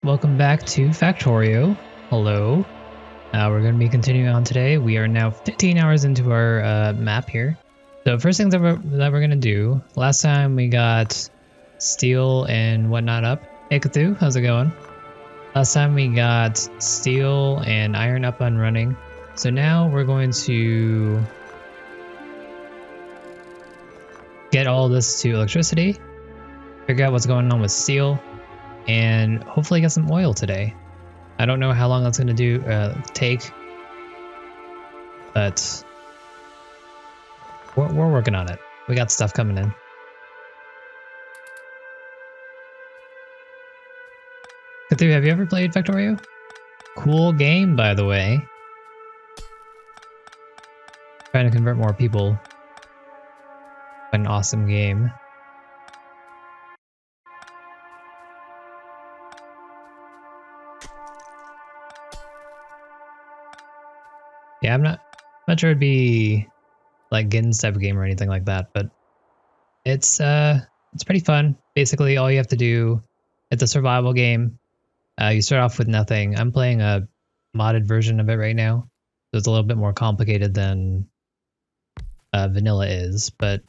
welcome back to Factorio. Hello. We're going to be continuing on today. We are now 15 hours into our map here. So first things that we're going to do, last time we got steel and whatnot up. Hey Cthulhu, how's it going? Last time we got steel and iron up and running. So now we're going to get all this to electricity, figure out what's going on with steel, and hopefully get some oil today. I don't know how long that's going to take, but we're working on it. We got stuff coming in. Cthulhu, have you ever played Factorio? Cool game, by the way. Trying to convert more people. An awesome game. Yeah, I'm not sure it'd be like Gin's type of game or anything like that, but it's pretty fun. Basically, all you have to do, it's a survival game. You start off with nothing. I'm playing a modded version of it right now, so it's a little bit more complicated than vanilla is, but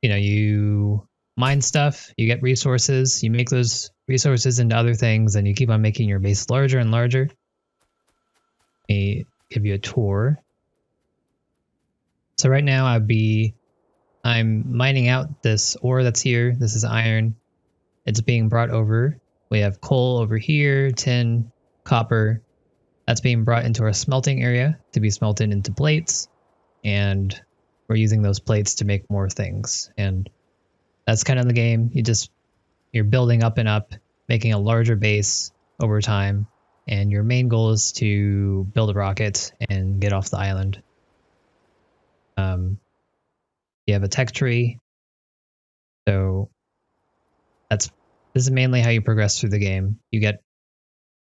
you know, you mine stuff, you get resources, you make those resources into other things, and you keep on making your base larger and larger. Let me give you a tour. So right now I'm mining out this ore that's here. This is iron. It's being brought over. We have coal over here, tin, copper. That's being brought into our smelting area to be smelted into plates. And we're using those plates to make more things. And that's kind of the game. You're building up and up, making a larger base over time. And your main goal is to build a rocket and get off the island. You have a tech tree. So this is mainly how you progress through the game. You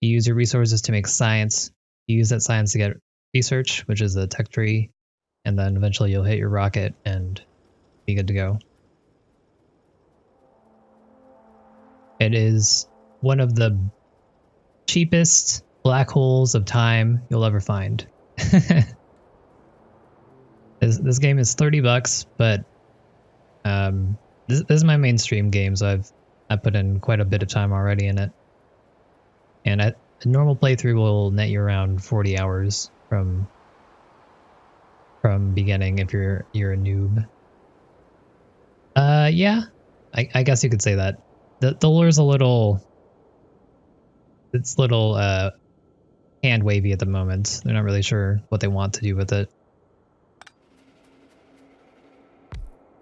use your resources to make science. You use that science to get research, which is the tech tree. And then eventually you'll hit your rocket and be good to go. It is one of the cheapest black holes of time you'll ever find. This game is $30, but this is my mainstream game, so I've put in quite a bit of time already in it. And a normal playthrough will net you around 40 hours from beginning if you're a noob. Yeah, I guess you could say that. The lure's it's a little hand wavy at the moment. They're not really sure what they want to do with it.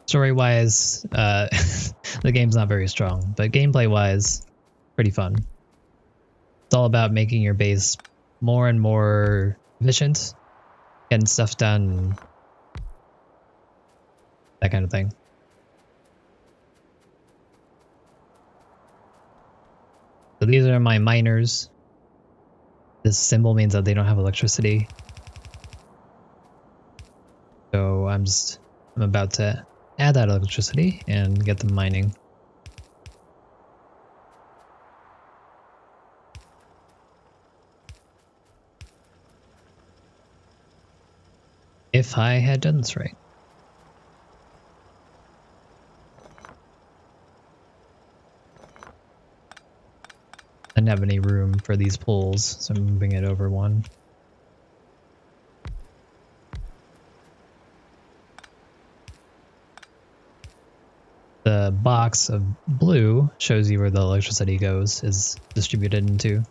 Story-wise, the game's not very strong, but gameplay-wise, pretty fun. It's all about making your base more and more efficient, getting stuff done, that kind of thing. So these are my miners. This symbol means that they don't have electricity. So I'm about to add that electricity and get them mining. If I had done this right. I didn't have any room for these poles, so I'm moving it over one. The box of blue shows you where the electricity is distributed into.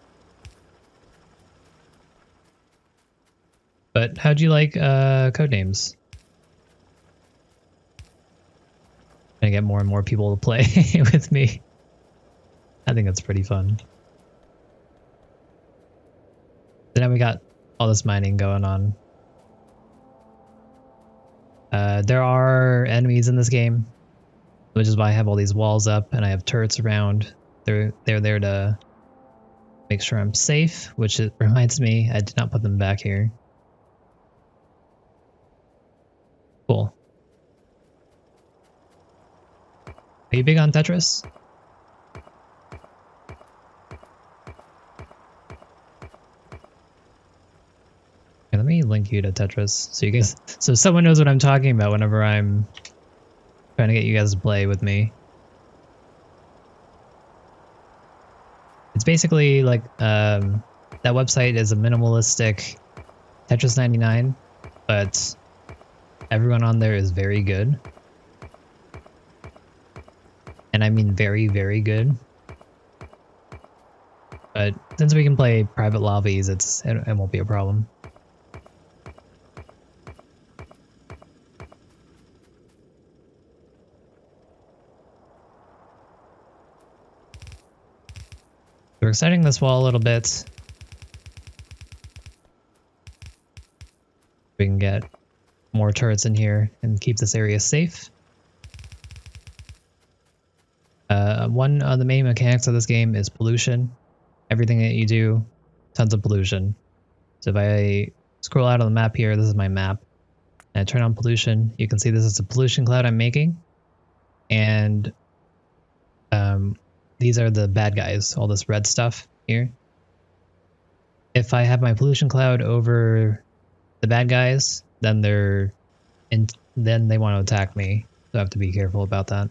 But how'd you like Codenames? Gonna get more and more people to play with me. I think that's pretty fun. So now we got all this mining going on. There are enemies in this game, which is why I have all these walls up and I have turrets around. They're there to make sure I'm safe, which it reminds me, I did not put them back here. Cool. Are you big on Tetris? let me link you to Tetris so you guys, so someone knows what I'm talking about whenever I'm trying to get you guys to play with me. It's basically like that website is a minimalistic Tetris 99, but everyone on there is very good. And I mean very, very good. But since we can play private lobbies, it won't be a problem. We're extending this wall a little bit. We can get more turrets in here and keep this area safe. One of the main mechanics of this game is pollution. Everything that you do, tons of pollution. So if I scroll out on the map here, this is my map, and I turn on pollution, you can see this is a pollution cloud I'm making. And these are the bad guys, all this red stuff here. If I have my pollution cloud over the bad guys, then then they want to attack me. So I have to be careful about that.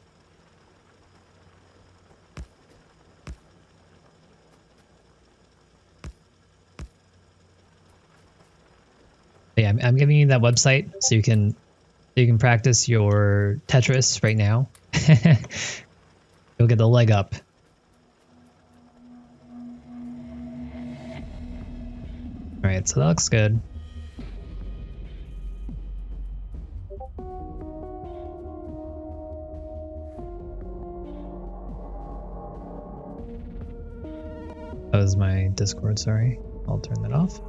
But yeah, I'm giving you that website so you can practice your Tetris right now. You'll get the leg up. All right, so that looks good. That was my Discord, sorry. I'll turn that off.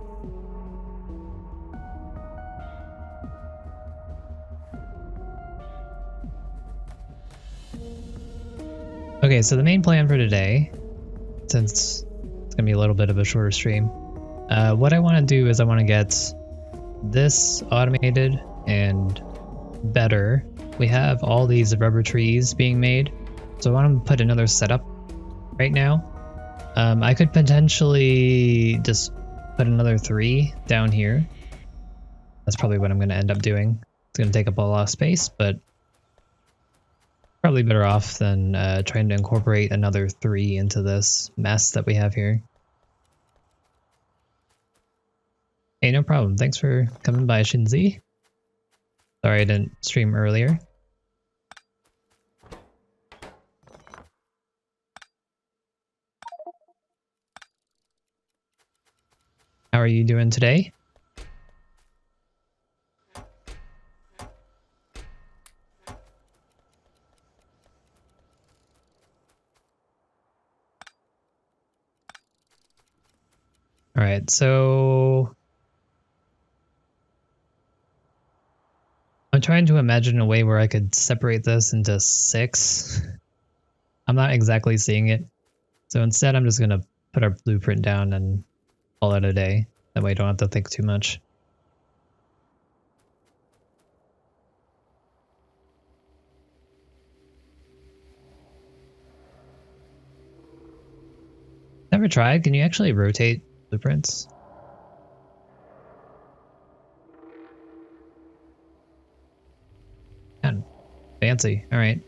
Okay, so the main plan for today, since it's gonna be a little bit of a shorter stream, what I want to do is I want to get this automated and better. We have all these rubber trees being made, so I want to put another setup right now. I could potentially just put another 3 down here. That's probably what I'm going to end up doing. It's going to take up a lot of space, but probably better off than trying to incorporate another 3 into this mess that we have here. Hey, no problem. Thanks for coming by, Shinzi. Sorry I didn't stream earlier. How are you doing today? All right, so I'm trying to imagine a way where I could separate this into 6. I'm not exactly seeing it. So instead, I'm just going to put our blueprint down and call it a day. That way I don't have to think too much. Never tried. Can you actually rotate blueprints? Man, fancy. All right.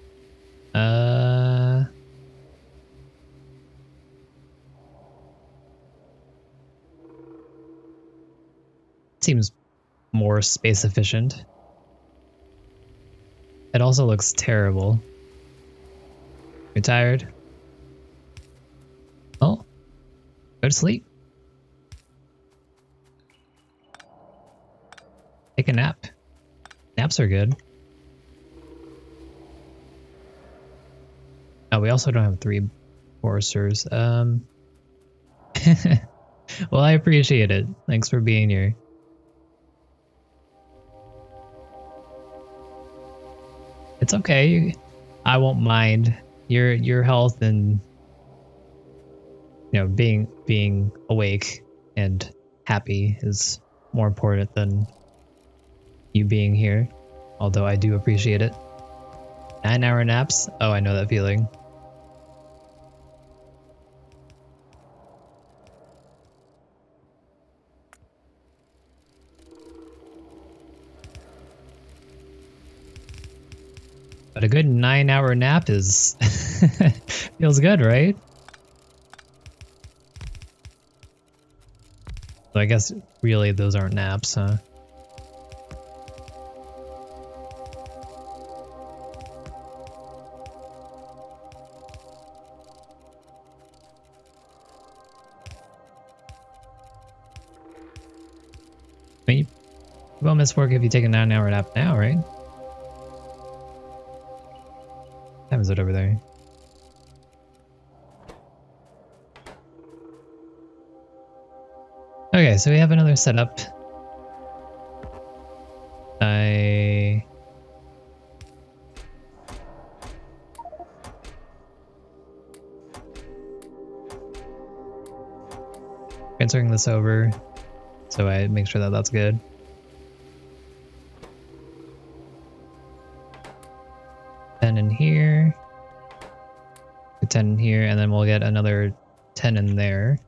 Seems more space efficient. It also looks terrible. You're tired? Oh, go to sleep. Take a nap. Naps are good. Oh, we also don't have 3 foresters. Well, I appreciate it. Thanks for being here. It's okay. I won't mind. Your health and being awake and happy is more important than you being here. Although I do appreciate it. 9-hour naps? Oh, I know that feeling. But a good 9-hour nap is feels good, right? So I guess really those aren't naps, huh? I mean, you won't miss work if you take a 9-hour nap now, right? What time is it over there? Okay, so we have another setup. Transferring this over so I make sure that that's good. $10 in here, 10 in here, and then we'll get another 10 in there.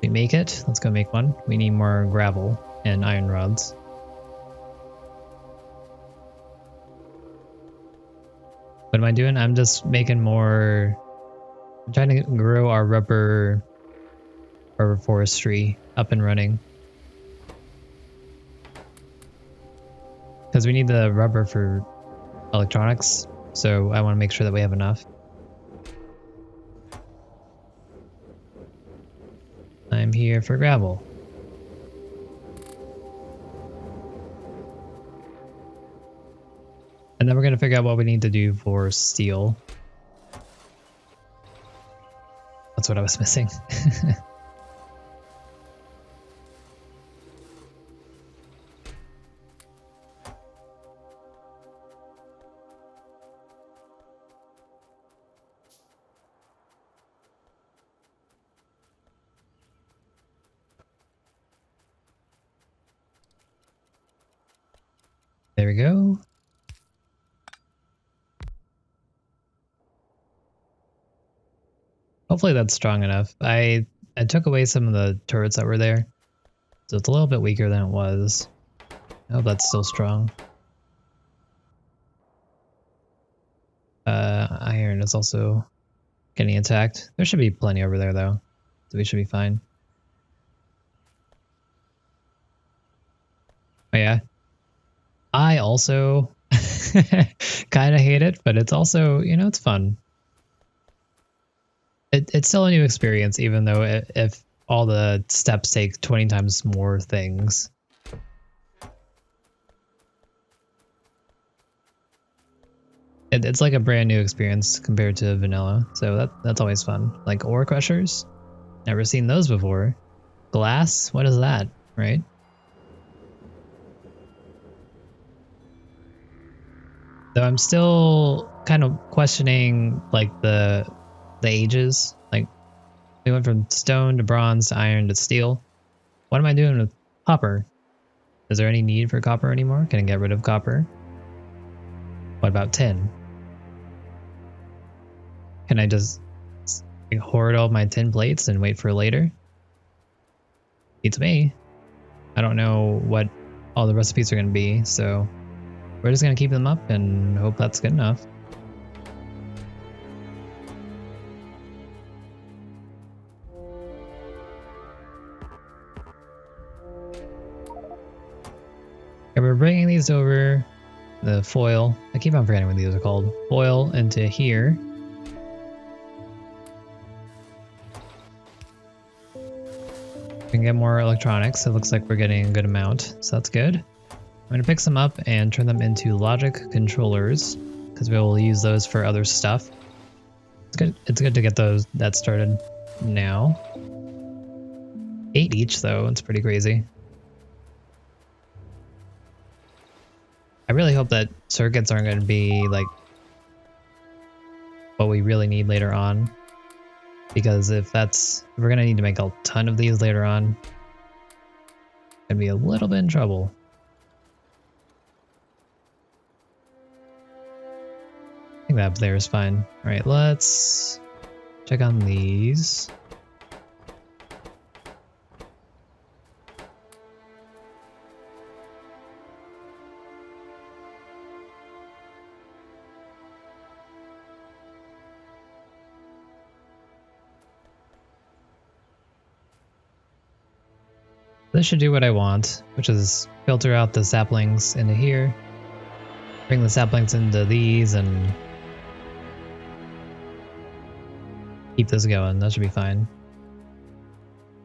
We make it. Let's go make one. We need more gravel and iron rods. What am I doing? I'm just making more. I'm trying to grow our rubber forestry up and running. Because we need the rubber for electronics, so I want to make sure that we have enough. I'm here for gravel. And then we're going to figure out what we need to do for steel. That's what I was missing. There we go. Hopefully that's strong enough. I took away some of the turrets that were there, so it's a little bit weaker than it was. I hope that's still strong. Iron is also getting attacked. There should be plenty over there though, so we should be fine. Oh yeah. I also kind of hate it, but it's also, you know, it's fun. It's still a new experience, even though if all the steps take 20 times more things. It's like a brand new experience compared to vanilla, so that's always fun. Like ore crushers, never seen those before. Glass, what is that, right? Though I'm still kind of questioning like the ages. Like we went from stone to bronze to iron to steel. What am I doing with copper? Is there any need for copper anymore? Can I get rid of copper? What about tin? Can I just hoard all my tin plates and wait for later? Beats me. I don't know what all the recipes are going to be, so we're just going to keep them up and hope that's good enough. Okay, we're bringing these over, the foil. I keep on forgetting what these are called. Foil into here. We can get more electronics. It looks like we're getting a good amount, so that's good. I'm going to pick some up and turn them into logic controllers, because we will use those for other stuff. It's good to get that started now. 8 each though, it's pretty crazy. I really hope that circuits aren't going to be like what we really need later on. Because if we're going to need to make a ton of these later on, gonna be a little bit in trouble. I think that up there is fine. All right, let's check on these. This should do what I want, which is filter out the saplings into here, bring the saplings into these, and keep this going. That should be fine. Do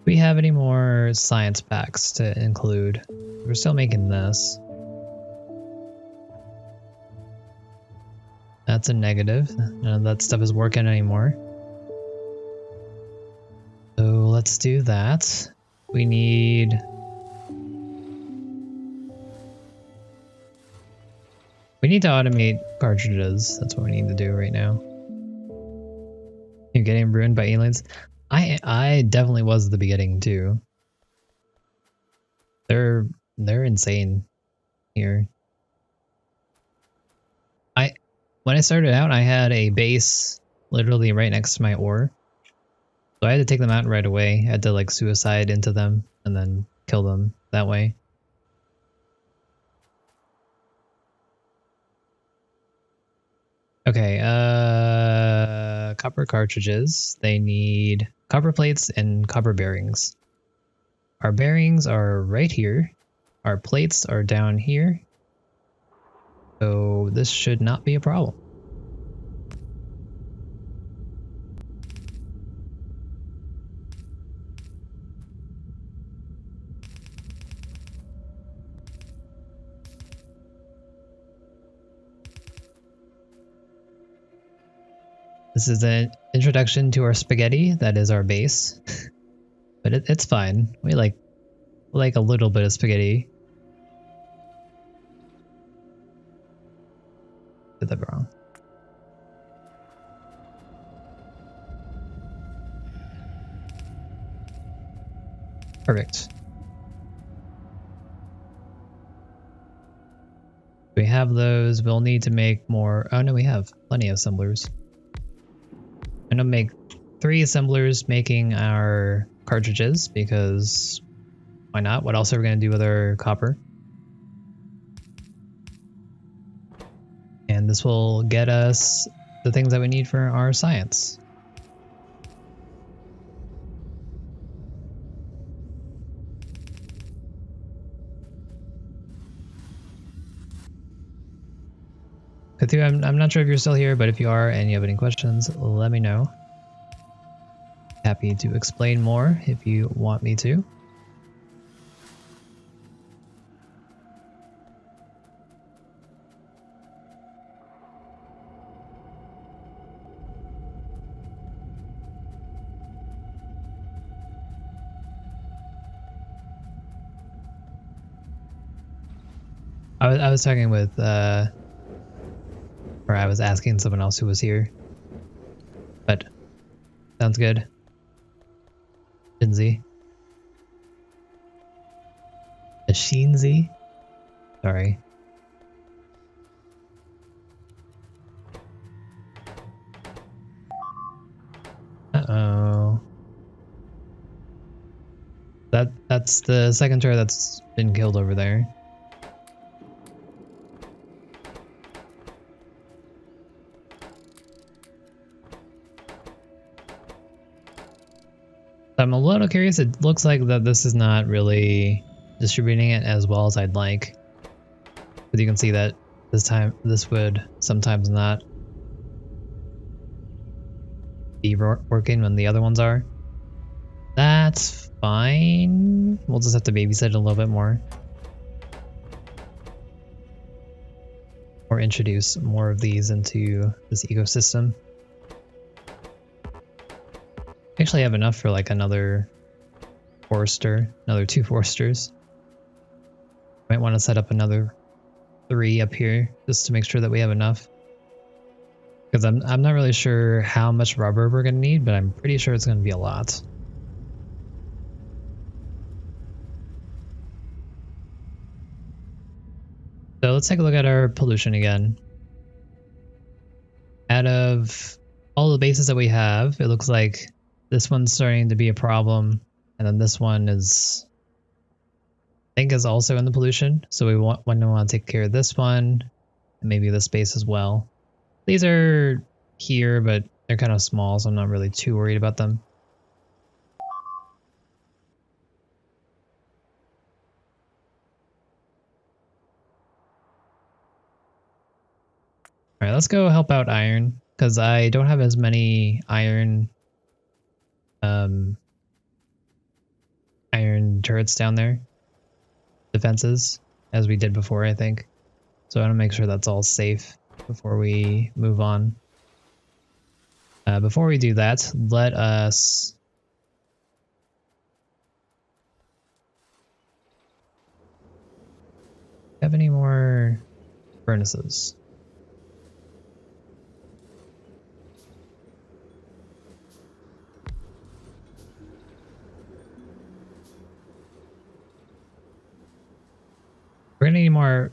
we have any more science packs to include? We're still making this. That's a negative. None of that stuff is working anymore. So let's do that. We need... We need to automate cartridges. That's what we need to do right now. You're getting ruined by aliens? I definitely was at the beginning too. They're insane here. When I started out, I had a base literally right next to my ore. So I had to take them out right away. I had to like suicide into them and then kill them that way. Okay, copper cartridges. They need copper plates and copper bearings. Our bearings are right here. Our plates are down here. So this should not be a problem. This is an introduction to our spaghetti. That is our base. But it's fine. We like a little bit of spaghetti. Did that wrong. Perfect. We have those. We'll need to make more. Oh no, we have plenty of assemblers. I'm gonna make 3 assemblers making our cartridges because why not? What else are we gonna do with our copper? And this will get us the things that we need for our science. Cthulhu, I'm not sure if you're still here, but if you are and you have any questions, let me know. Happy to explain more if you want me to. I was talking with, or I was asking someone else who was here. But, sounds good. Shinzi. Shinzi? Sorry. Uh-oh. That's the second turret that's been killed over there. I'm a little curious. It looks like that this is not really distributing it as well as I'd like. But you can see that this would sometimes not be working when the other ones are. That's fine. We'll just have to babysit it a little bit more. Or introduce more of these into this ecosystem. I actually have enough for like another forester, another 2 foresters. Might want to set up another 3 up here just to make sure that we have enough. Because I'm not really sure how much rubber we're going to need, but I'm pretty sure it's going to be a lot. So let's take a look at our pollution again. Out of all the bases that we have, it looks like this one's starting to be a problem, and then this one is, I think, is also in the pollution. So we want to take care of this one, and maybe this base as well. These are here, but they're kind of small, so I'm not really too worried about them. All right, let's go help out iron because I don't have as many iron iron turrets down there, defenses, as we did before, I think. So I want to make sure that's all safe before we move on. Before we do that, let us have any more furnaces. We're gonna need more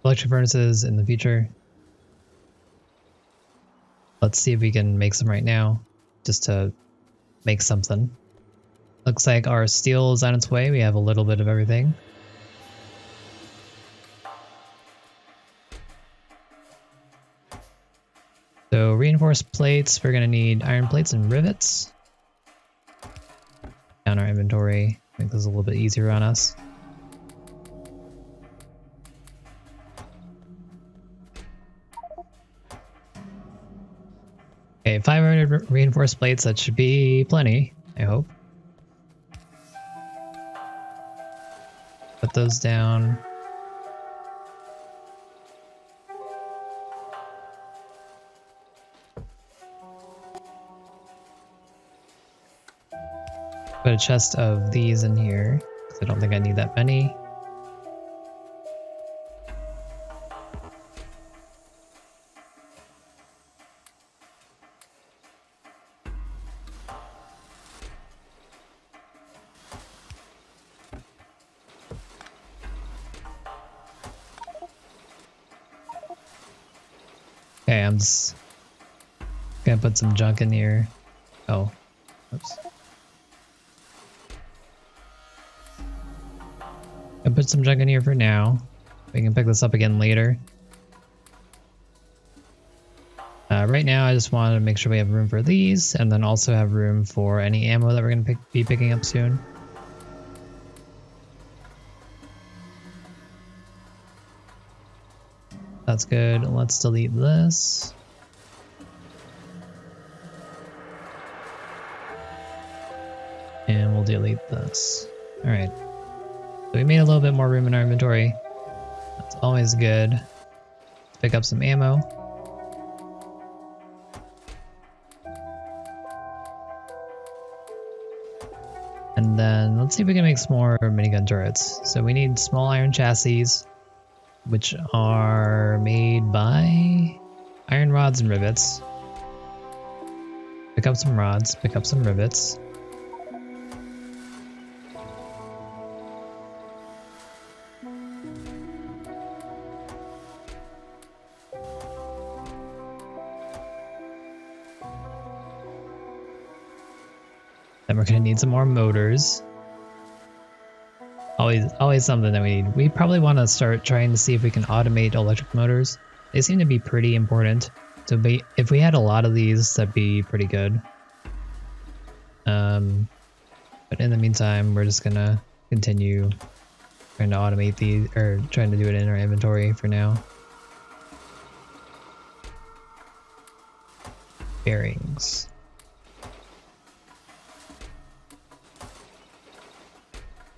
electric furnaces in the future. Let's see if we can make some right now, just to make something. Looks like our steel is on its way. We have a little bit of everything. So reinforced plates, we're gonna need iron plates and rivets. Down our inventory, make this a little bit easier on us. Okay, 500 reinforced plates, that should be plenty, I hope. Put those down. Put a chest of these in here, because I don't think I need that many. Okay, I'm just gonna put some junk in here. Oh, oops. I'll put some junk in here for now. We can pick this up again later. Right now, I just want to make sure we have room for these, and then also have room for any ammo that we're going to be picking up soon. That's good. Let's delete this. And we'll delete this. All right. So we made a little bit more room in our inventory. That's always good. Let's pick up some ammo. And then let's see if we can make some more minigun turrets. So we need small iron chassis, which are made by iron rods and rivets. Pick up some rods, pick up some rivets. Then we're gonna need some more motors. Always something that we need. We probably want to start trying to see if we can automate electric motors. They seem to be pretty important. So if we had a lot of these, that'd be pretty good. But in the meantime, we're just gonna continue trying to automate these, or trying to do it in our inventory for now. Bearings.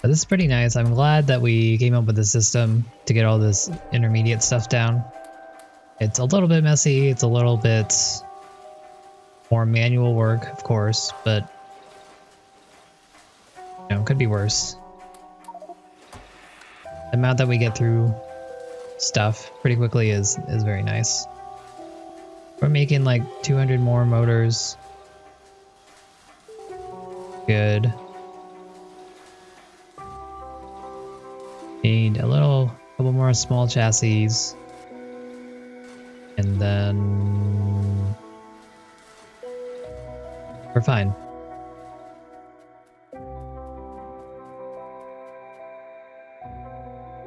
But this is pretty nice. I'm glad that we came up with a system to get all this intermediate stuff down. It's a little bit messy, it's a little bit more manual work, of course, but you know, it could be worse. The amount that we get through stuff pretty quickly is very nice. We're making like 200 more motors. Good. Need a couple more small chassis. And then we're fine.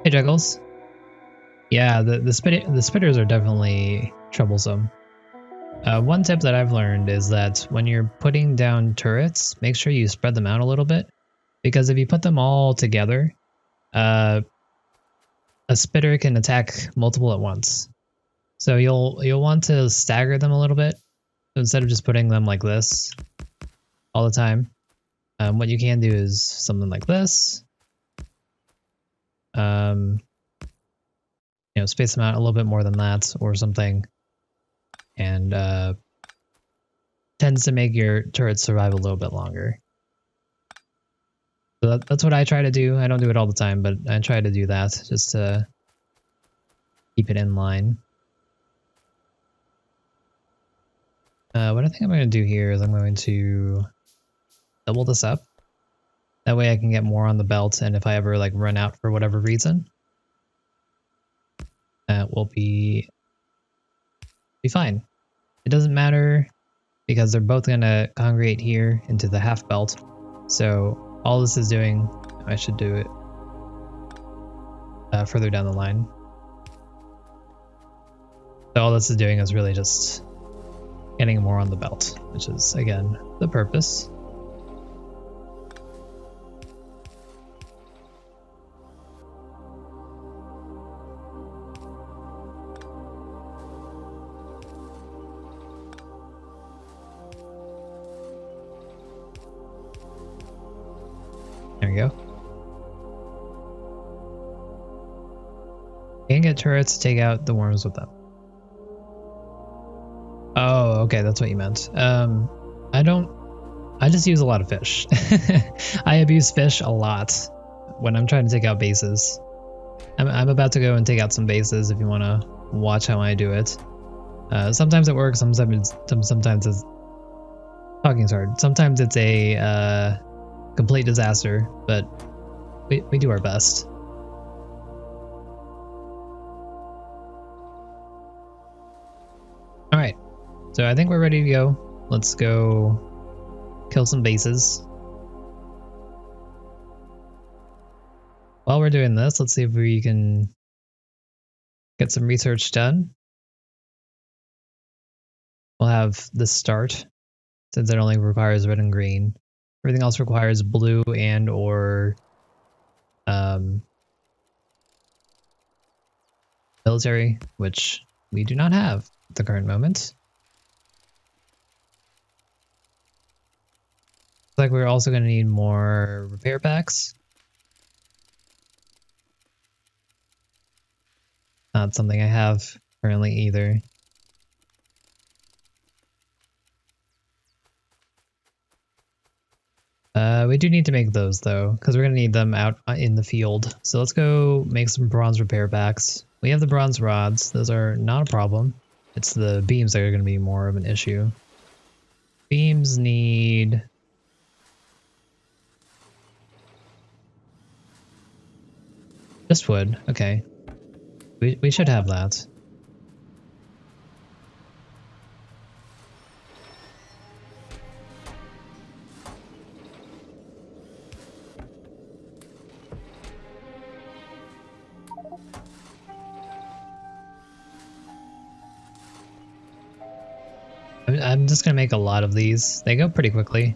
Hey Juggles. Yeah, the spitters are definitely troublesome. One tip that I've learned is that when you're putting down turrets, make sure you spread them out a little bit. Because if you put them all together, a spitter can attack multiple at once. So you'll want to stagger them a little bit. So instead of just putting them like this all the time, what you can do is something like this. You know, space them out a little bit more than that or something. And tends to make your turrets survive a little bit longer. So that's what I try to do. I don't do it all the time, but I try to do that just to keep it in line. What I think I'm going to do here is I'm going to double this up. That way I can get more on the belt, and if I ever like run out for whatever reason, that will be fine. It doesn't matter because they're both going to congregate here into the half belt. So all this is doing, I should do it further down the line. So all this is doing is really just getting more on the belt, which is, again, the purpose. There we go. Can't get turrets to take out the worms with them. Oh, okay, that's what you meant. I just use a lot of fish. I abuse fish a lot when I'm trying to take out bases. I'm about to go and take out some bases if you want to watch how I do it. Sometimes it works, sometimes it's... Talking's hard. Sometimes it's a complete disaster, but we do our best. Alright, so I think we're ready to go. Let's go kill some bases. While we're doing this, let's see if we can get some research done. We'll have this start, since it only requires red and green. Everything else requires blue and or military, which we do not have at the current moment. Looks like we're also going to need more repair packs. Not something I have currently either. We do need to make those though, because we're going to need them out in the field. So let's go make some bronze repair packs. We have the bronze rods. Those are not a problem. It's the beams that are going to be more of an issue. Beams need... just wood. Okay. We should have that. I'm just gonna make a lot of these. They go pretty quickly.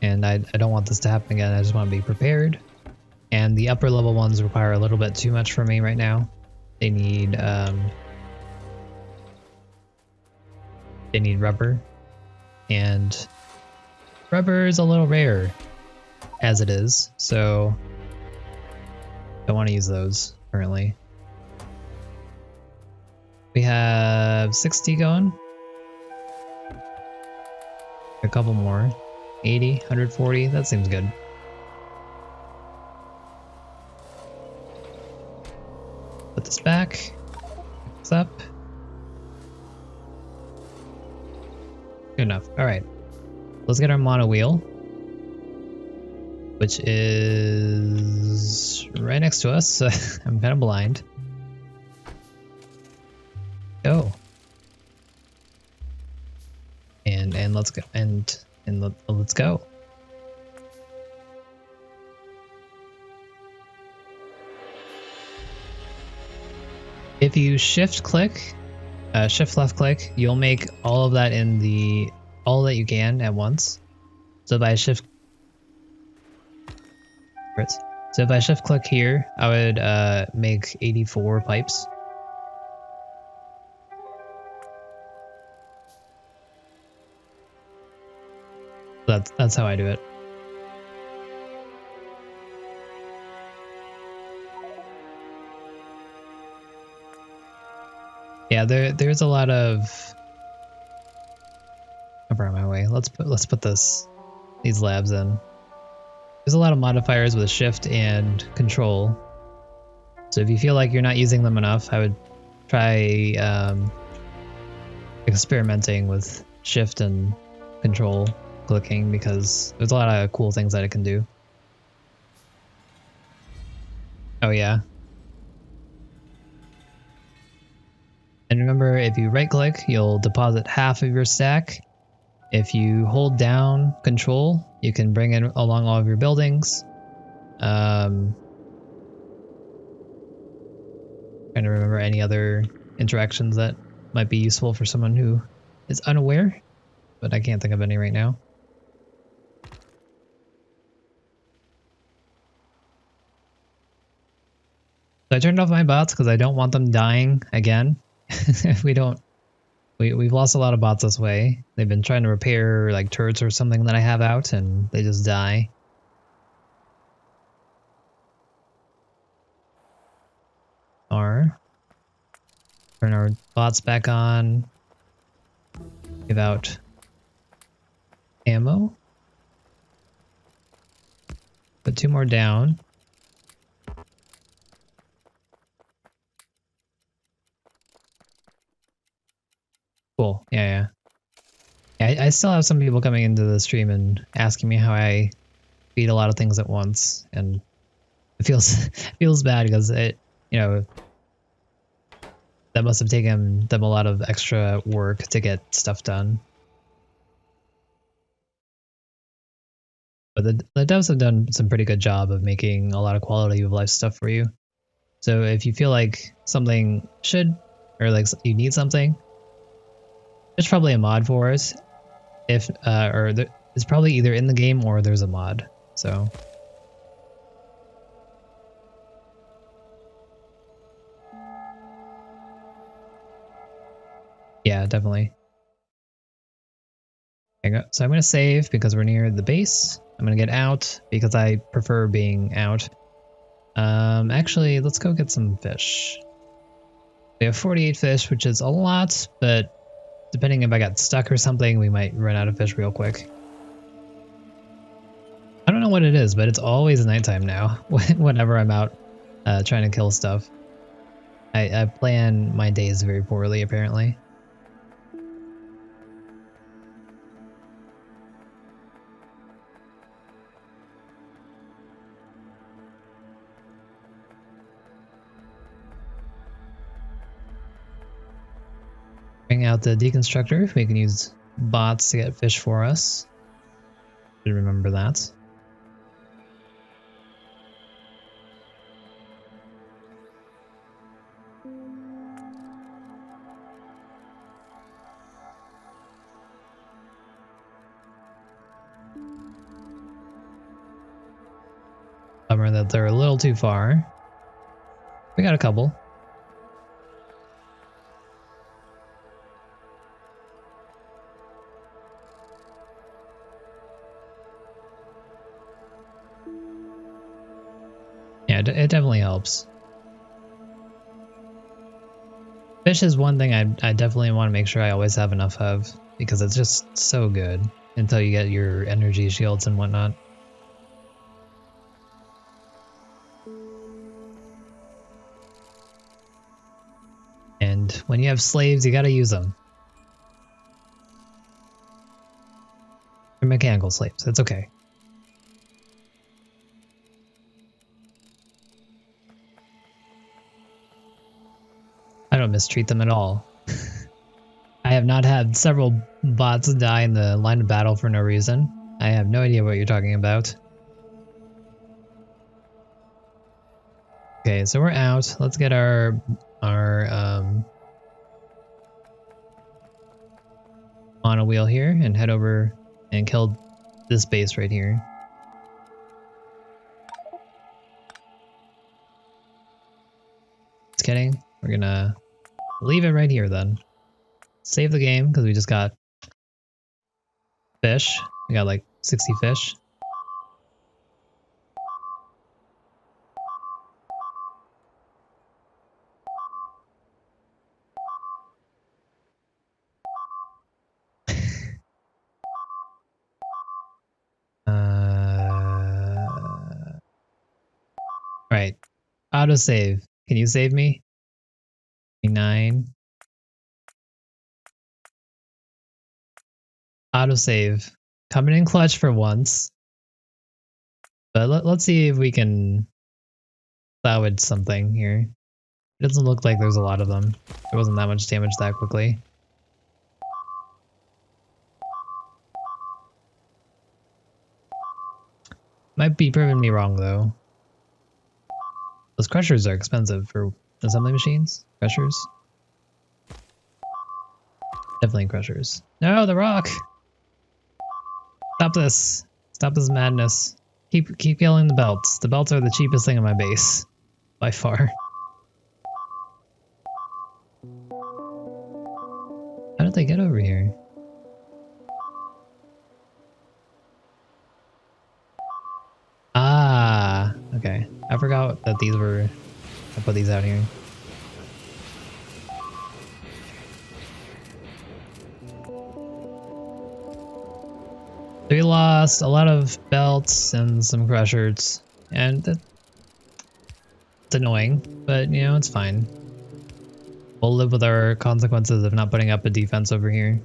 And I don't want this to happen again. I just want to be prepared. And the upper level ones require a little bit too much for me right now. They need rubber. And rubber is a little rare as it is, so I don't want to use those currently. We have 60 going. A couple more. 80, 140, that seems good. Put this back. This up. Good enough. Alright. Let's get our mono wheel, which is right next to us. I'm kind of blind. Go. And let's go. And let's go. If you shift click, shift left click, you'll make all of that in the, all that you can at once. So if I shift click here, I would make 84 pipes. That's how I do it. Yeah, there's a lot of over on my way. Let's put these labs in. There's a lot of modifiers with shift and control. So if you feel like you're not using them enough, I would try experimenting with shift and control clicking, because there's a lot of cool things that it can do. Oh yeah. And remember, if you right click, you'll deposit half of your stack. If you hold down control, you can bring it along all of your buildings. Trying to remember any other interactions that might be useful for someone who is unaware, but I can't think of any right now. So I turned off my bots because I don't want them dying again. We've lost a lot of bots this way. They've been trying to repair like turrets or something that I have out, and they just die. Or turn our bots back on. Give out ammo. Put 2 more down. Cool. Yeah. I still have some people coming into the stream and asking me how I feed a lot of things at once, and it feels bad because it, you know, that must have taken them a lot of extra work to get stuff done. But the devs have done some pretty good job of making a lot of quality of life stuff for you. So if you feel like something should, or like you need something, there's probably a mod for it. If it's probably either in the game or there's a mod. So yeah, definitely. So I'm going to save because we're near the base. I'm going to get out because I prefer being out. Actually, let's go get some fish. We have 48 fish, which is a lot, but depending if I got stuck or something, we might run out of fish real quick. I don't know what it is, but it's always nighttime now whenever I'm out trying to kill stuff. I plan my days very poorly, apparently. Bring out the deconstructor. We can use bots to get fish for us. Should remember that. Bummer that they're a little too far. We got a couple. Yeah, it definitely helps. Fish is one thing I definitely want to make sure I always have enough of, because it's just so good until you get your energy shields and whatnot. And when you have slaves, you gotta use them. They're mechanical slaves, it's okay. I don't mistreat them at all. I have not had several bots die in the line of battle for no reason. I have no idea what you're talking about. Okay, so we're out. Let's get our on a wheel here and head over and kill this base right here. Just kidding. We're gonna leave it right here then. Save the game because we just got fish. We got like 60 fish. Right. Autosave. Can you save me? 9. Autosave. Coming in clutch for once. But let's see if we can salvage something here. It doesn't look like there's a lot of them. There wasn't that much damage that quickly. Might be proving me wrong though. Those crushers are expensive for assembly machines. Crushers. Definitely crushers. No, the rock! Stop this. Stop this madness. Keep killing the belts. The belts are the cheapest thing in my base. By far. How did they get over here? Ah, okay. I forgot that these were... I put these out here. So we lost a lot of belts and some crushers, and it's annoying, but you know, it's fine. We'll live with our consequences of not putting up a defense over here.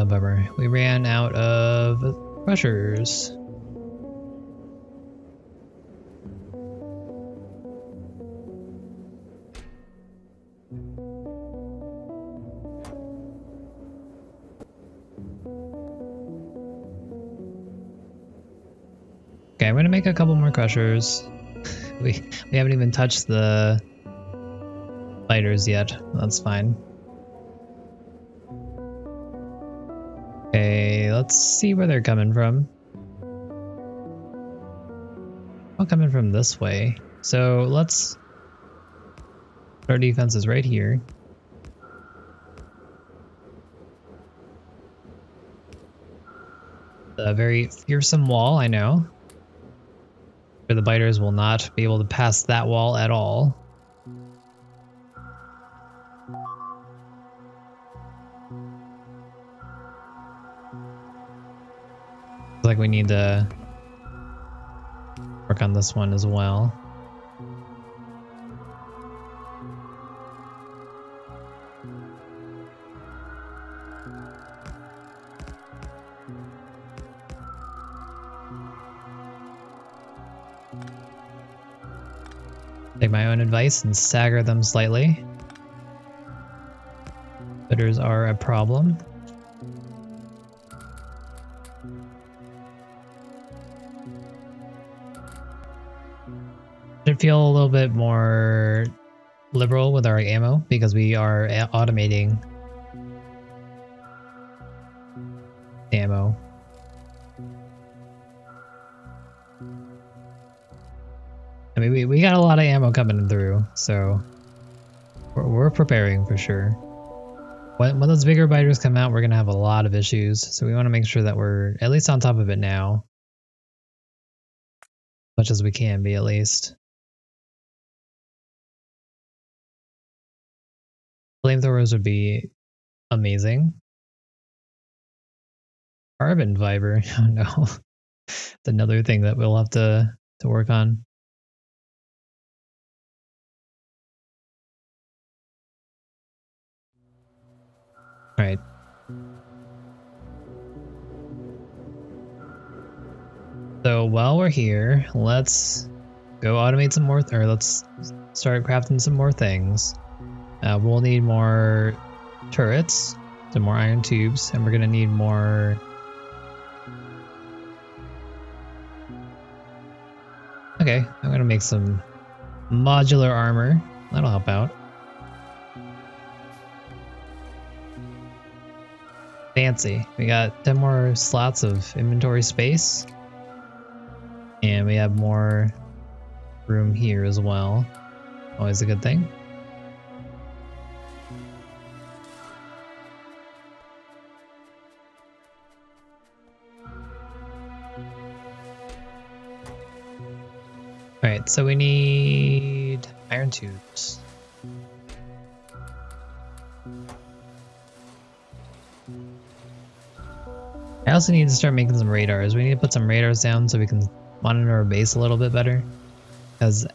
Bummer. We ran out of crushers. Okay, I'm gonna make a couple more crushers. we haven't even touched the spiders yet. That's fine. Okay, let's see where they're coming from. All coming from this way. So let's... Our defense is right here. A very fearsome wall, I know. Where the biters will not be able to pass that wall at all. Looks like we need to work on this one as well. Take my own advice and stagger them slightly. Bitters are a problem. Should feel a little bit more liberal with our ammo because we are automating ammo. I mean, we got a lot of ammo coming through, so we're preparing for sure. When those bigger biters come out, we're gonna have a lot of issues, so we want to make sure that we're at least on top of it now, as much as we can be at least. Flamethrowers would be amazing. Carbon fiber, oh no, it's another thing that we'll have to work on. All right. So while we're here, let's go automate some more, or let's start crafting some more things. We'll need more turrets, some more iron tubes, and we're gonna need more Okay, I'm gonna make some modular armor. That'll help out. Fancy. We got 10 more slots of inventory space. And we have more room here as well. Always a good thing. Alright, so we need iron tubes. I also need to start making some radars. We need to put some radars down so we can monitor our base a little bit better. Because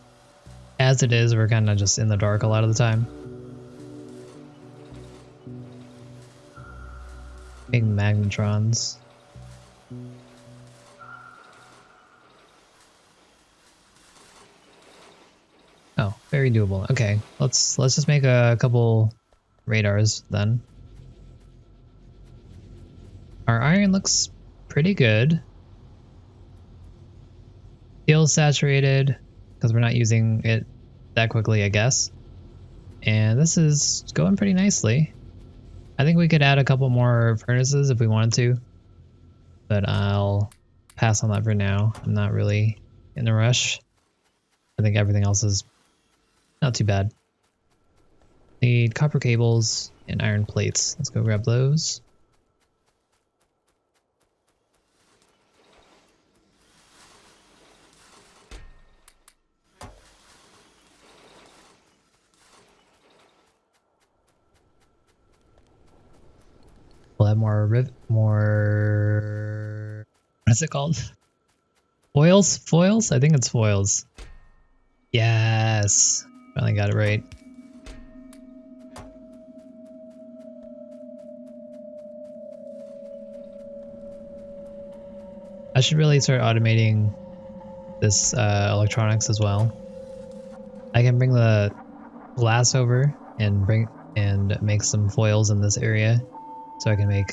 as it is, we're kind of just in the dark a lot of the time. Big magnetrons. Oh, very doable. Okay, let's just make a couple radars then. Our iron looks pretty good. Steel saturated because we're not using it that quickly, I guess. And this is going pretty nicely. I think we could add a couple more furnaces if we wanted to, but I'll pass on that for now. I'm not really in a rush. I think everything else is not too bad. Need copper cables and iron plates. Let's go grab those. We'll have more what is it called? Foils? Foils? I think it's foils. Yes. Finally got it right. I should really start automating this electronics as well. I can bring the glass over and make some foils in this area. So I can make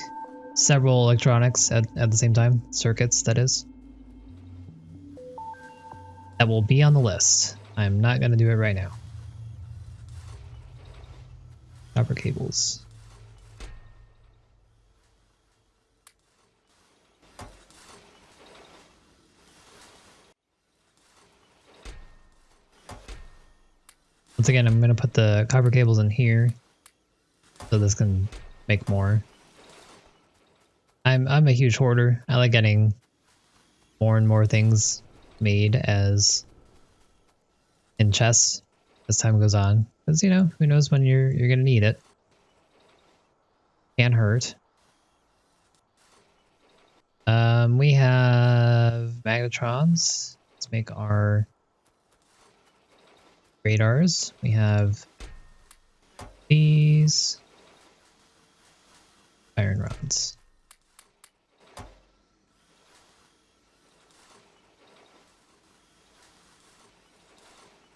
several electronics at the same time. Circuits, that is. That will be on the list. I'm not going to do it right now. Copper cables. Once again, I'm going to put the copper cables in here so this can make more. I'm a huge hoarder. I like getting more and more things made as in chests as time goes on, because you know, who knows when you're gonna need it. Can't hurt. We have magnetrons. Let's make our radars. We have these iron rods.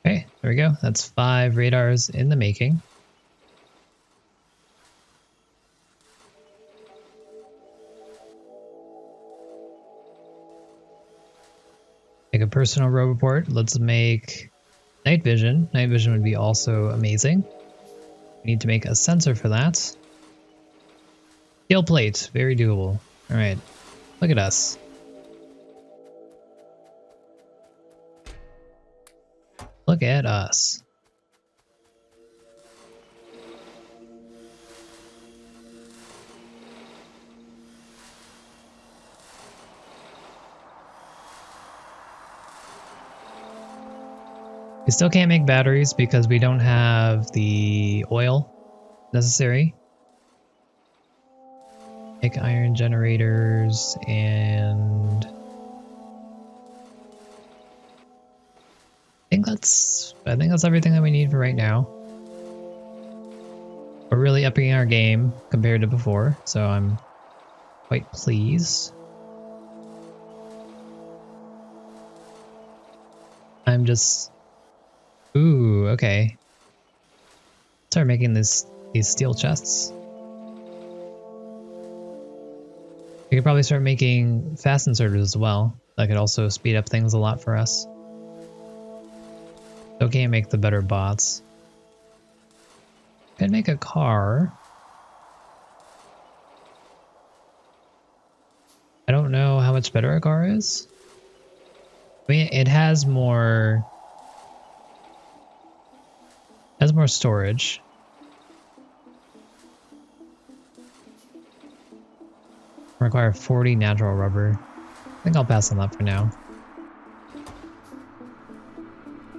Okay, there we go. That's 5 radars in the making. Make a personal row report. Let's make night vision. Night vision would be also amazing. We need to make a sensor for that. Steel plate, very doable. All right, look at us. Look at us. We still can't make batteries because we don't have the oil necessary. Make iron generators and I think that's everything that we need for right now. We're really upping our game compared to before, so I'm quite pleased. I'm just... Ooh, okay. Start making these steel chests. We could probably start making fast inserters as well. That could also speed up things a lot for us. Still can't make the better bots. Could make a car. I don't know how much better a car is. I mean, it has more storage. Require 40 natural rubber. I think I'll pass on that for now.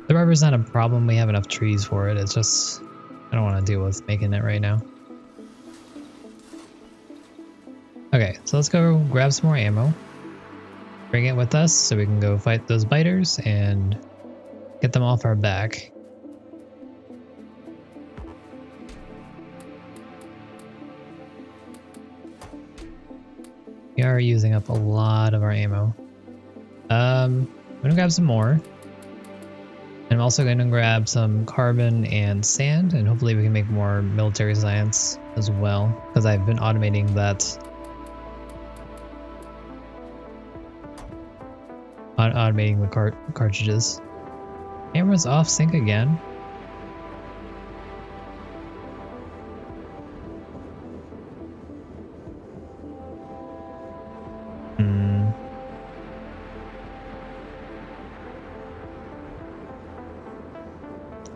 The rubber's not a problem. We have enough trees for it. It's just I don't want to deal with making it right now. Okay, so let's go grab some more ammo. Bring it with us so we can go fight those biters and get them off our back. We are using up a lot of our ammo. I'm gonna grab some more. And I'm also gonna grab some carbon and sand, and hopefully we can make more military science as well, because I've been automating that. Automating the cartridges. Camera's off sync again.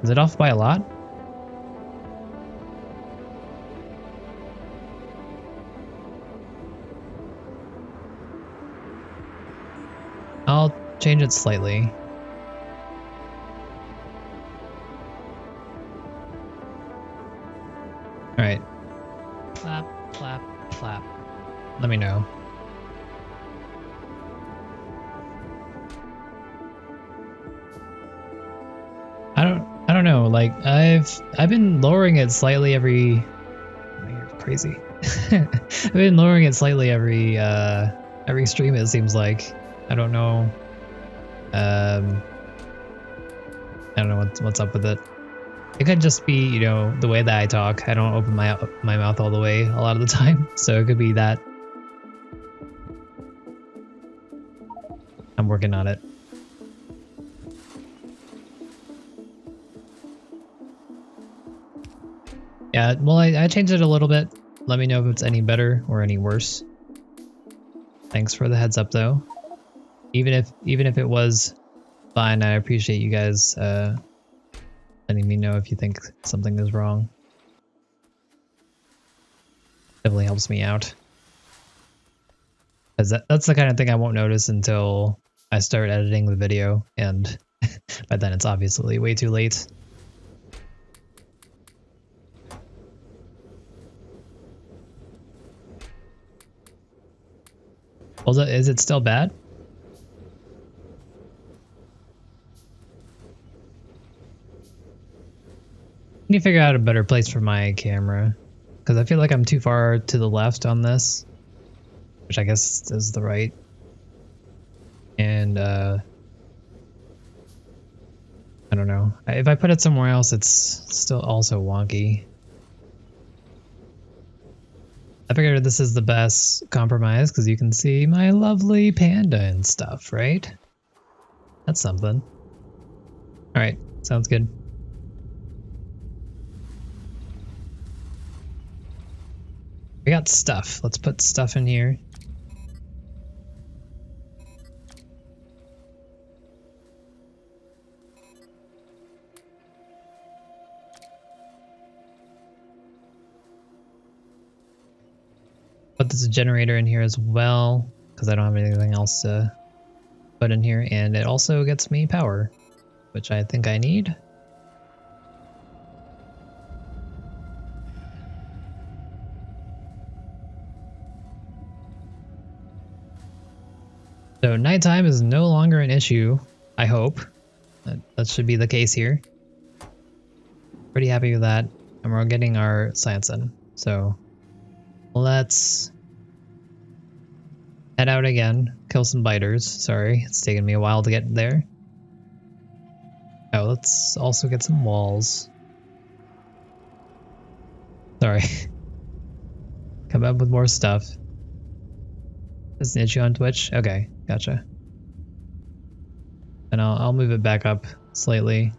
Is it off by a lot? I'll change it slightly. Alright. Clap, clap, clap. Let me know. I don't know, like I've been lowering it slightly every you're crazy. I've been lowering it slightly every stream, it seems like. I don't know. I don't know what's up with it. It could just be, you know, the way that I talk. I don't open my mouth all the way a lot of the time, so it could be that. I'm working on it. Yeah, well, I changed it a little bit. Let me know if it's any better or any worse. Thanks for the heads up, though. Even if it was fine, I appreciate you guys letting me know if you think something is wrong. Definitely helps me out. Because that's the kind of thing I won't notice until I start editing the video, and by then it's obviously way too late. Well, is it still bad? I need to figure out a better place for my camera, because I feel like I'm too far to the left on this, which I guess is the right. And I don't know. If I put it somewhere else, it's still also wonky. I figured this is the best compromise because you can see my lovely panda and stuff, right? That's something. Alright, sounds good. We got stuff. Let's put stuff in here. Put this generator in here as well, because I don't have anything else to put in here, and it also gets me power, which I think I need. So nighttime is no longer an issue, I hope. That should be the case here. Pretty happy with that, and we're getting our science in, so let's head out again, kill some biters. Sorry, it's taken me a while to get there. Oh, let's also get some walls. Sorry. Come up with more stuff. Is an issue on Twitch? Okay, gotcha. And I'll move it back up slightly.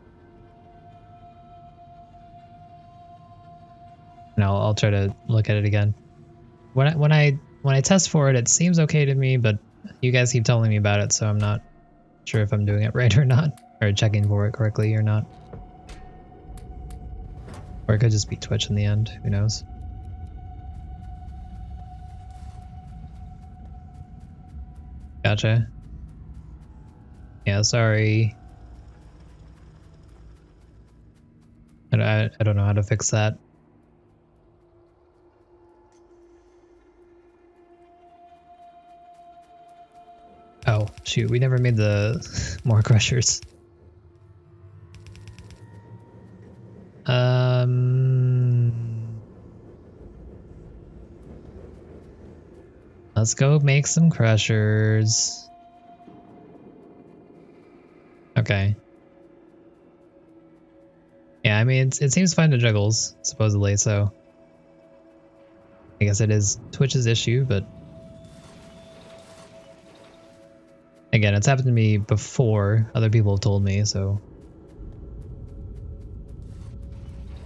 And I'll try to look at it again. When I test for it, it seems okay to me, but you guys keep telling me about it, so I'm not sure if I'm doing it right or not, or checking for it correctly or not. Or it could just be Twitch in the end, who knows. Gotcha. Yeah, sorry. I don't know how to fix that. Oh, shoot, we never made the more crushers. Let's go make some crushers. Okay. Yeah, I mean, it seems fine to juggles, supposedly, so I guess it is Twitch's issue, but again, it's happened to me before. Other people have told me, so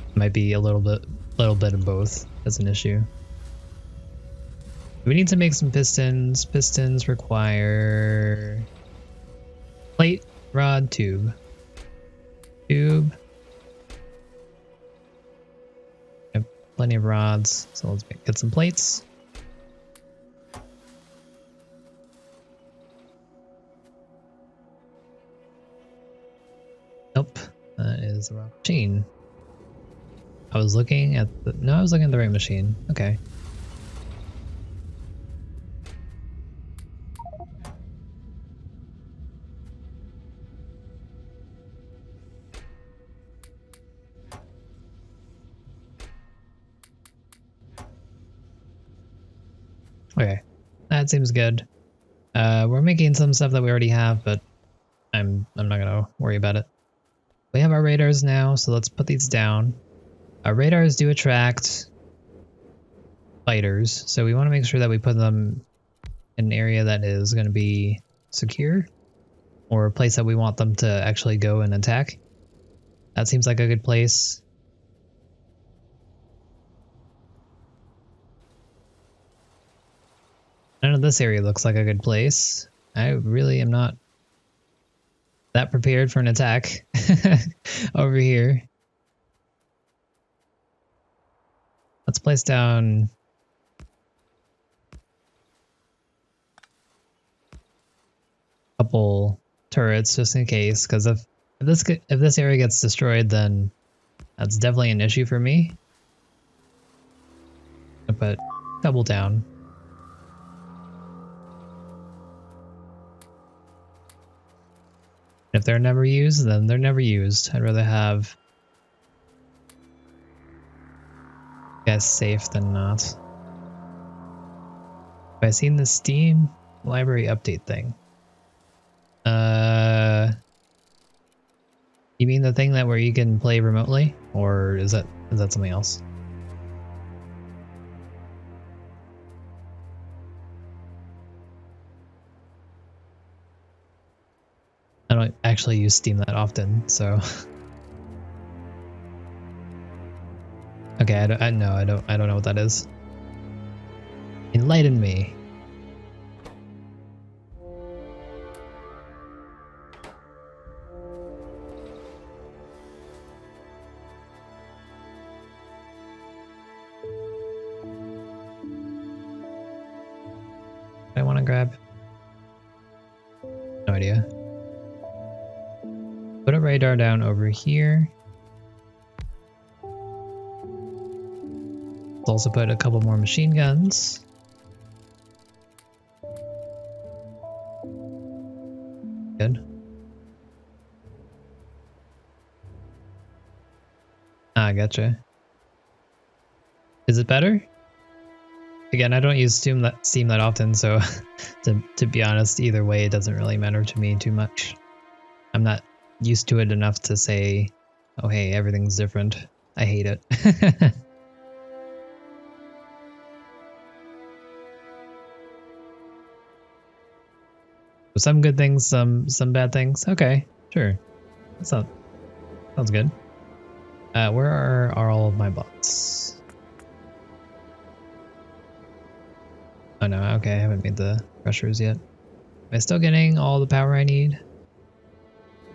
it might be a little bit of both as an issue. We need to make some pistons. Pistons require plate, rod, tube. Tube. I have plenty of rods, so let's get some plates. Nope, that is the wrong machine. I was looking at the... No, I was looking at the right machine. Okay. Okay, that seems good. We're making some stuff that we already have, but I'm not gonna worry about it. We have our radars now, so let's put these down. Our radars do attract fighters, so we want to make sure that we put them in an area that is going to be secure, or a place that we want them to actually go and attack. That seems like a good place. None of this area looks like a good place. I really am not that prepared for an attack over here. Let's place down a couple turrets just in case, because if this area gets destroyed, then that's definitely an issue for me. I'll put a couple down. If they're never used, then they're never used. I'd rather have guys safe than not. Have I seen the Steam library update thing? You mean the thing that where you can play remotely, or is that something else? I don't actually use Steam that often, so. Okay, I don't know what that is. Enlighten me. I want to grab. No idea. Put a radar down over here. Let's also put a couple more machine guns. Good. Ah, gotcha. Is it better? Again, I don't use Steam that often, so to be honest, either way, it doesn't really matter to me too much. I'm not used to it enough to say, oh hey, everything's different. I hate it. Some good things, some bad things. Okay, sure. That sounds good. Where are all of my bots? Oh no, okay, I haven't made the crushers yet. Am I still getting all the power I need?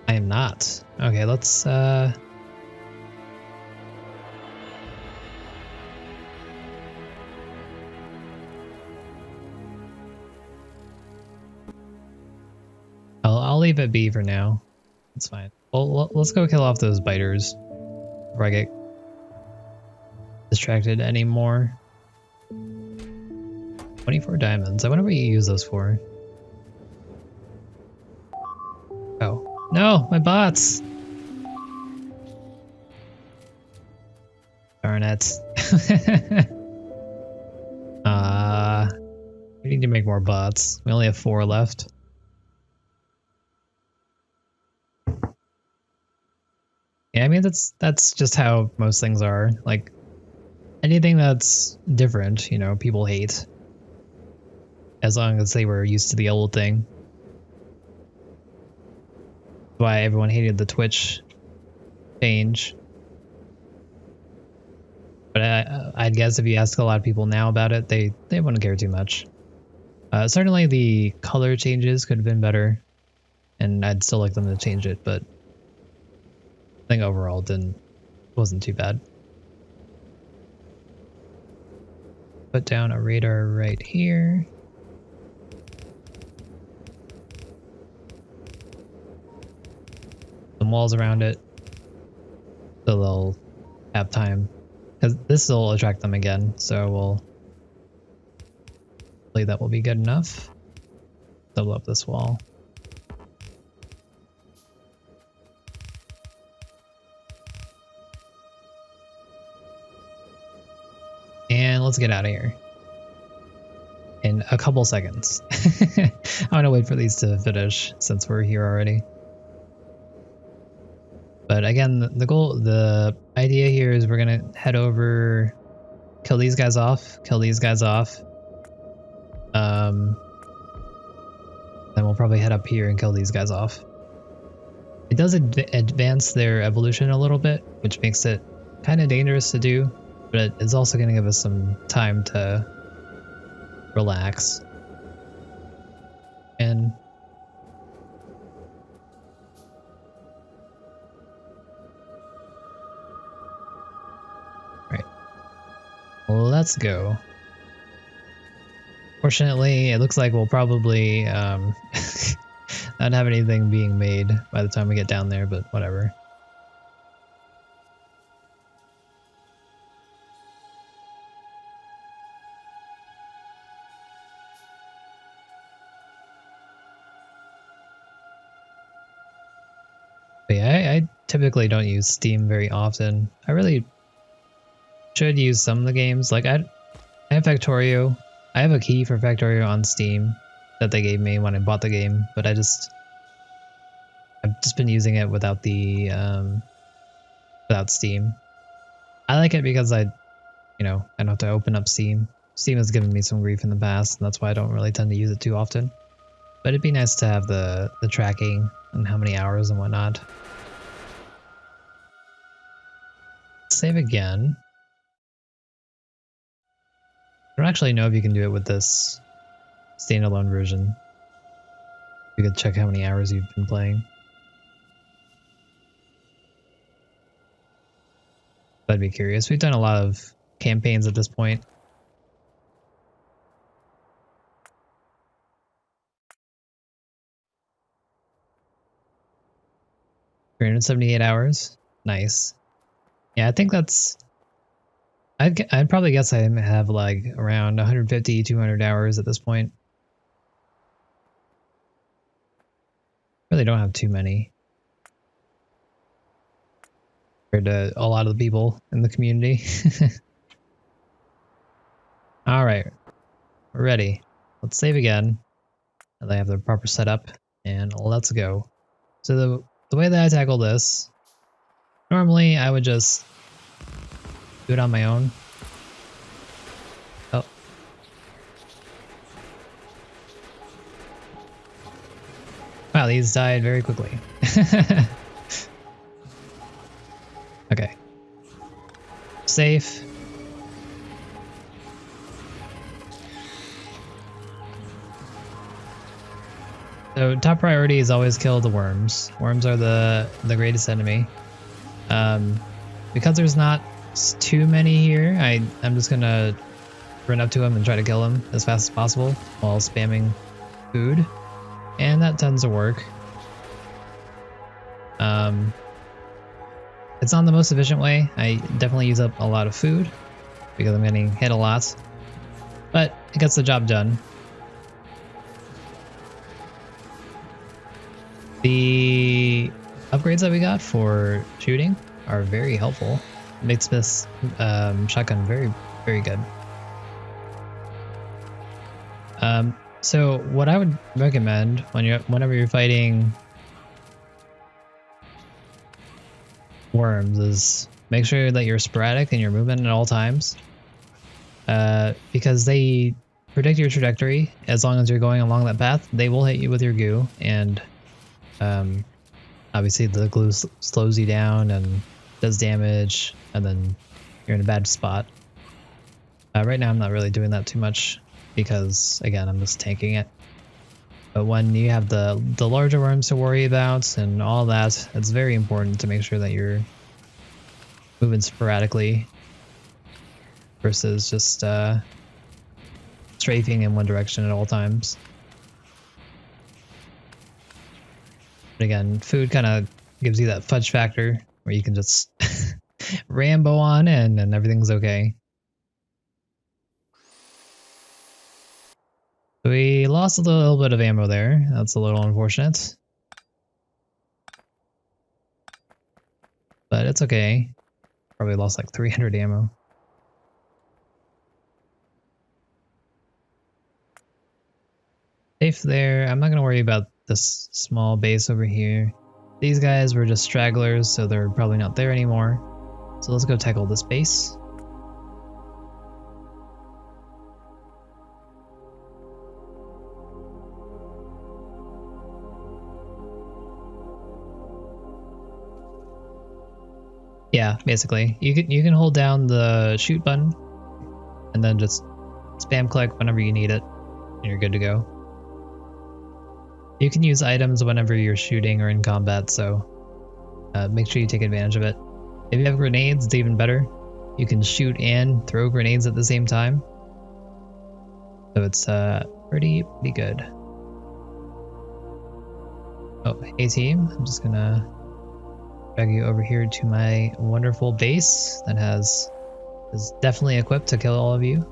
I am not. Okay, let's I'll leave it be for now. It's fine. Well, let's go kill off those biters before I get distracted anymore. 24 diamonds. I wonder what you use those for. Oh. No! My bots! Darn it. We need to make more bots. We only have 4 left. Yeah, I mean, that's just how most things are. Like, anything that's different, you know, people hate. As long as they were used to the old thing. Why everyone hated the Twitch change. But I'd guess if you ask a lot of people now about it, they wouldn't care too much. Certainly the color changes could have been better, and I'd still like them to change it, but I think overall wasn't too bad. Put down a radar right here. Some walls around it, so they'll have time. Because this will attract them again, so hopefully that will be good enough. Double up this wall. And let's get out of here. In a couple seconds. I'm gonna wait for these to finish since we're here already. But again, the idea here is we're gonna head over, kill these guys off. Then we'll probably head up here and kill these guys off. It does advance their evolution a little bit, which makes it kind of dangerous to do, but it's also gonna give us some time to relax. And let's go. Fortunately, it looks like we'll probably not have anything being made by the time we get down there, but whatever. But yeah, I typically don't use Steam very often. I really should use some of the games. Like I have Factorio. I have a key for Factorio on Steam that they gave me when I bought the game, but I've just been using it without the without Steam. I like it because I don't have to open up Steam. Steam has given me some grief in the past, and that's why I don't really tend to use it too often. But it'd be nice to have the tracking and how many hours and whatnot. Save again. I don't actually know if you can do it with this standalone version. You could check how many hours you've been playing. I'd be curious. We've done a lot of campaigns at this point. $378 hours. Nice. Yeah, I think that's... I'd probably guess I have like around 150, 200 hours at this point. Really don't have too many. Compared to a lot of the people in the community. Alright. We're ready. Let's save again. And they have the proper setup. And let's go. So the way that I tackle this, normally I would just do it on my own. Oh. Wow, these died very quickly. Okay. Safe. So top priority is always kill the worms. Worms are the greatest enemy. Because there's not too many here, I'm just gonna run up to him and try to kill him as fast as possible while spamming food, and that tends to work. It's not the most efficient way. I definitely use up a lot of food because I'm getting hit a lot, but it gets the job done. The upgrades that we got for shooting are very helpful. It makes this shotgun very, very good. So what I would recommend whenever you're fighting worms is make sure that you're sporadic in your movement at all times, because they predict your trajectory. As long as you're going along that path, they will hit you with your goo, and obviously the glue slows you down and does damage, and then you're in a bad spot. Right now I'm not really doing that too much because, again, I'm just tanking it. But when you have the larger worms to worry about and all that, it's very important to make sure that you're moving sporadically versus just strafing in one direction at all times. But again, food kind of gives you that fudge factor where you can just Rambo on in and everything's okay. We lost a little bit of ammo there. That's a little unfortunate. But it's okay. Probably lost like 300 ammo. Safe there. I'm not going to worry about this small base over here. These guys were just stragglers, so they're probably not there anymore. So let's go tackle this base. Yeah, basically. You can hold down the shoot button and then just spam click whenever you need it and you're good to go. You can use items whenever you're shooting or in combat, so make sure you take advantage of it. If you have grenades, it's even better. You can shoot and throw grenades at the same time. So it's pretty good. Oh, hey team, I'm just gonna drag you over here to my wonderful base that is definitely equipped to kill all of you.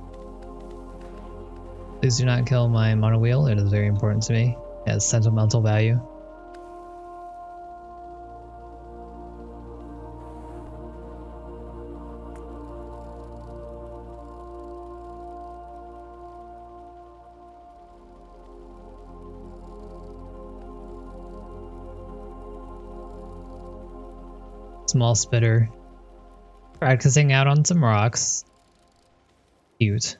Please do not kill my monowheel, it is very important to me. It has sentimental value. Small spitter. Practicing out on some rocks. Cute.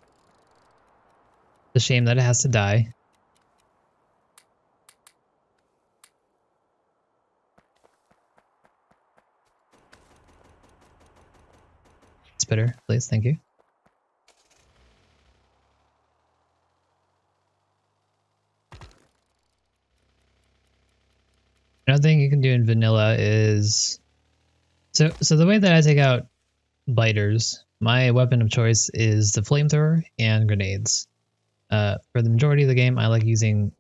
It's a shame that it has to die. Spitter, please, thank you. Another thing you can do in vanilla is so the way that I take out biters, my weapon of choice is the flamethrower and grenades. For the majority of the game, I like using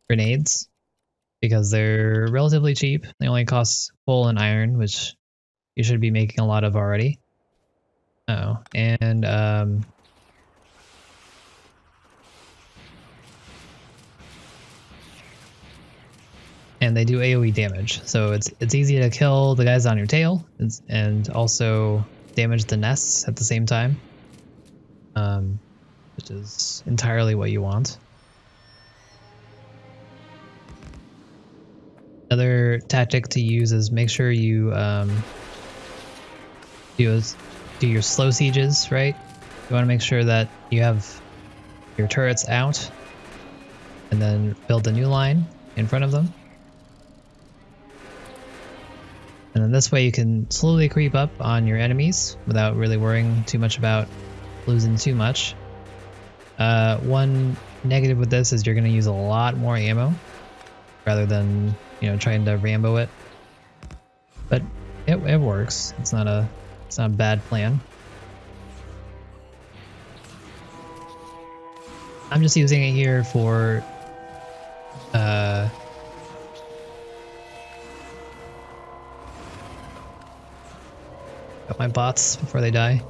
grenades because they're relatively cheap. They only cost coal and iron, which you should be making a lot of already. Oh, and they do AoE damage, so it's easy to kill the guys on your tail and also damage the nests at the same time, which is entirely what you want. Another tactic to use is make sure you do your slow sieges, right? You want to make sure that you have your turrets out and then build a new line in front of them. And then this way you can slowly creep up on your enemies without really worrying too much about losing too much. One negative with this is you're going to use a lot more ammo rather than, you know, trying to Rambo it. But it works. It's not a bad plan. I'm just using it here for got my bots before they die.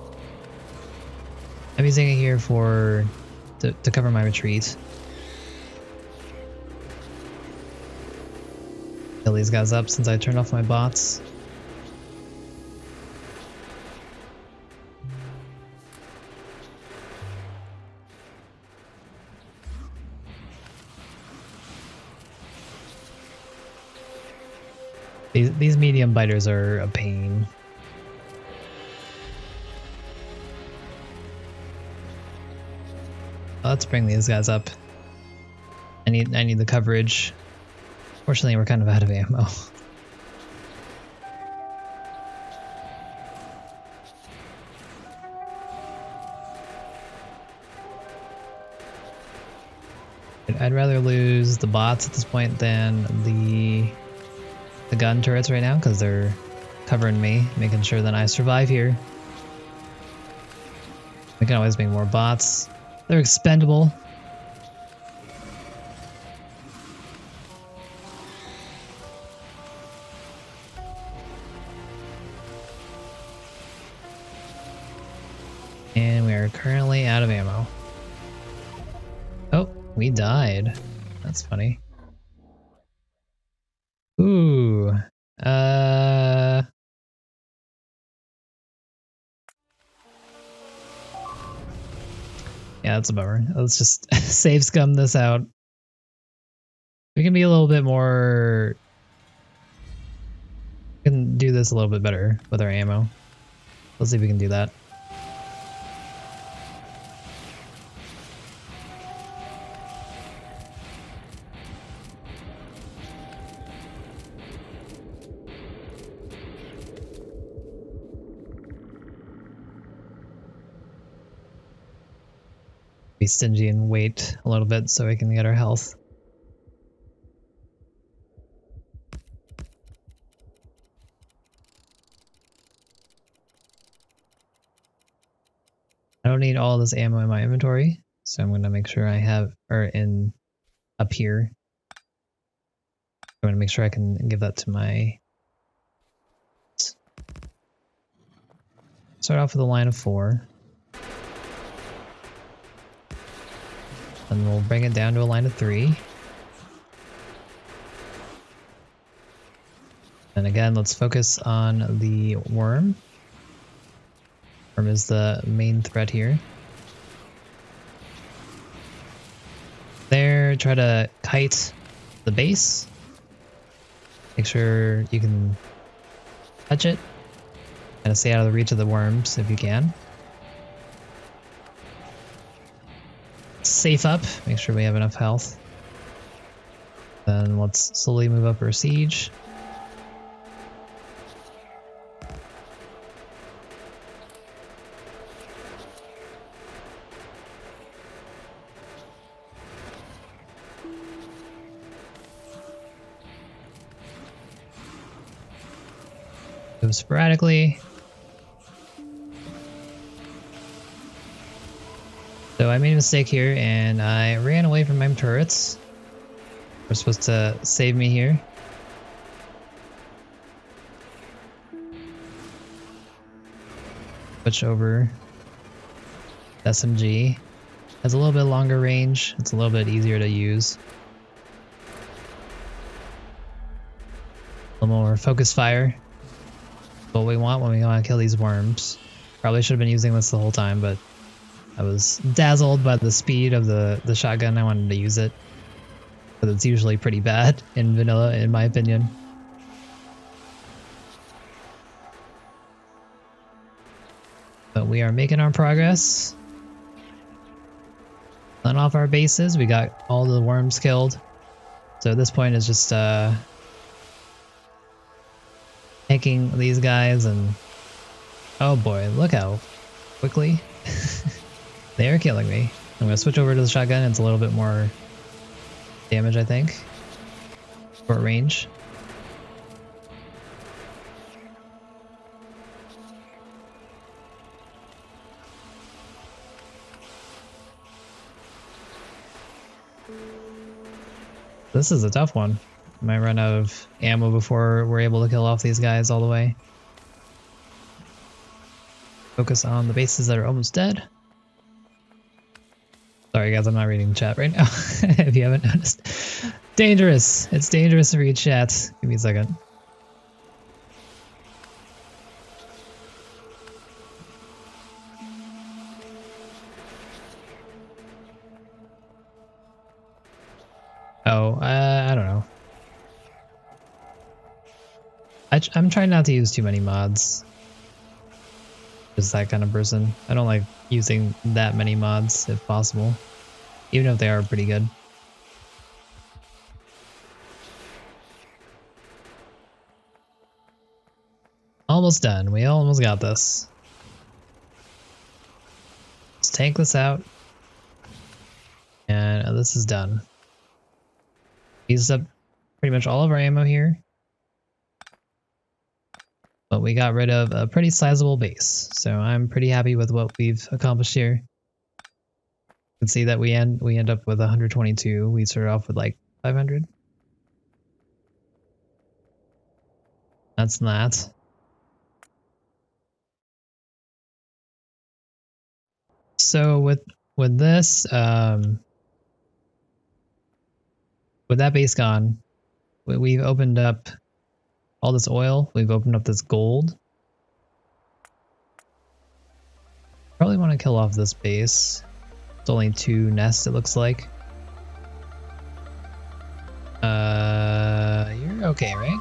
I'm using it here for to cover my retreat. Kill these guys up since I turned off my bots. These medium biters are a pain. Let's bring these guys up. I need the coverage. Fortunately, we're kind of out of ammo. I'd rather lose the bots at this point than the gun turrets right now, because they're covering me, making sure that I survive here. We can always make more bots. They're expendable. And we are currently out of ammo. Oh, we died. That's funny. Ooh. Yeah, that's a bummer. Let's just save scum this out. We can be a little bit more... We can do this a little bit better with our ammo. Let's see if we can do that. Be stingy and wait a little bit so we can get our health. I don't need all this ammo in my inventory, so I'm going to make sure I have, or in up here. I'm going to make sure I can give that to my... Start off with a line of 4. And we'll bring it down to a line of 3. And again, let's focus on the worm. Worm is the main threat here. There, try to kite the base. Make sure you can touch it. Kind of stay out of the reach of the worms if you can. Safe up, make sure we have enough health. Then let's slowly move up our siege. Move sporadically. So I made a mistake here and I ran away from my turrets. We're supposed to save me here. Switch over. SMG. Has a little bit longer range. It's a little bit easier to use. A little more focus fire. What we want when we want to kill these worms. Probably should have been using this the whole time, but I was dazzled by the speed of the shotgun. I wanted to use it. But it's usually pretty bad in vanilla, in my opinion. But we are making our progress. On off our bases, we got all the worms killed. So at this point it's just taking these guys and... Oh boy, look how quickly they are killing me. I'm gonna switch over to the shotgun. It's a little bit more damage, I think. Short range. This is a tough one. Might run out of ammo before we're able to kill off these guys all the way. Focus on the bases that are almost dead. Sorry guys, I'm not reading the chat right now, if you haven't noticed. Dangerous! It's dangerous to read chat. Give me a second. Oh, I don't know. I'm trying not to use too many mods. Just that kind of person. I don't like using that many mods if possible, even if they are pretty good. Almost done. We almost got this. Let's tank this out. And this is done. Used up pretty much all of our ammo here. But we got rid of a pretty sizable base. So I'm pretty happy with what we've accomplished here. You can see that we end up with 122. We started off with like 500. That's that. So with this, with that base gone, we've opened up all this oil. We've opened up this gold. Probably want to kill off this base. It's only 2 nests, it looks like. You're okay, right?